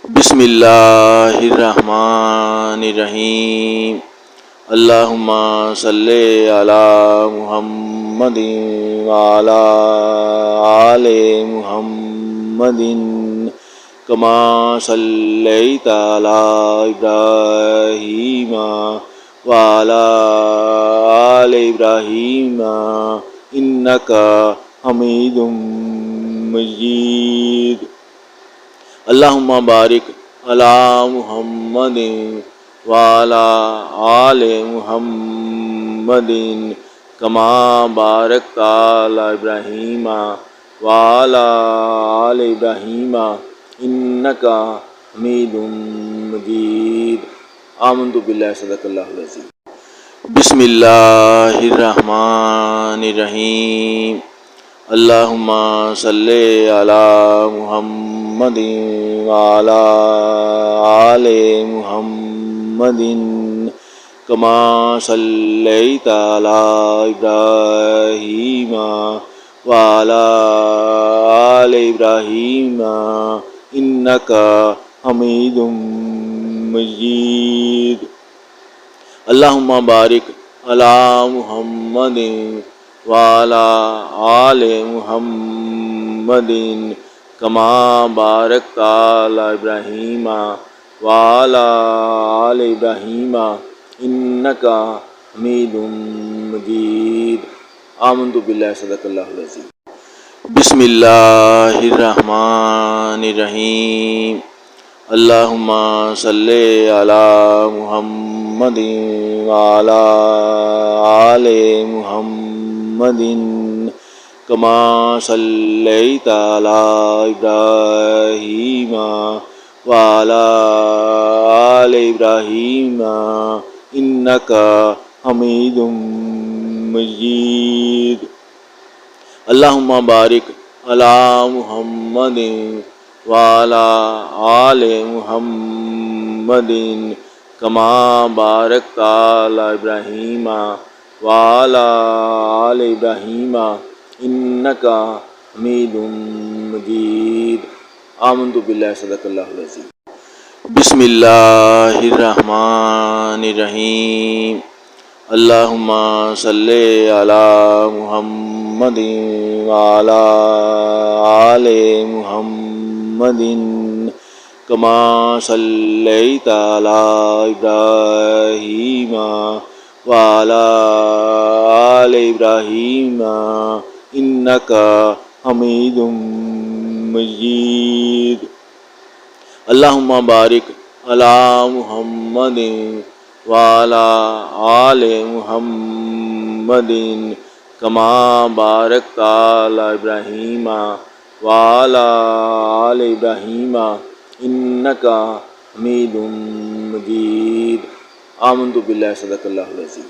بسم اللہ الرحمن الرحیم اللہم صلی علی محمد وعلی آل محمد کما صلیت علی ابراہیم وعلی آل ابراہیم انک حمید مجید اللہم بارک علی محمد وعلی آل محمد کما بارکت علی ابراہیم وعلی آل ابراہیم انک حمید مجید آمنت باللہ صدق اللہ العظیم بسم اللہ الرحمن الرحیم اللہم صلی علی محمد وعلی آل محمد کما صلیت علی ابراہیم وعلی آل ابراہیم انک حمید مجید اللہم بارک علی محمد وعلی آل محمد کما بارکت علی ابراہیم وعلی آل ابراہیم انک حمید مجید آمنت باللہ صدق اللہ العظیم بسم اللہ الرحمن الرحیم اللہم صلی علی محمد وعلی آل محمد کما صلیت علی ابراہیم وعلی آل ابراہیم انک حمید مجید اللہم بارک علی محمد وعلی آل محمد کما بارکت علی ابراہیم وعلی آل ابراہیم انک حمید مجید آمنت باللہ صدق اللہ العظیم بسم اللہ الرحمن الرحیم اللہم صلی علی محمد وعلی آل محمد کما صلیت علی ابراہیم وعلی آل ابراہیم انک حمید مجید اللہم بارک علی محمد وعلی آل محمد کما بارکت علی ابراہیم وعلی آل ابراہیم انک حمید مجید آمنت باللہ صدق اللہ العظیم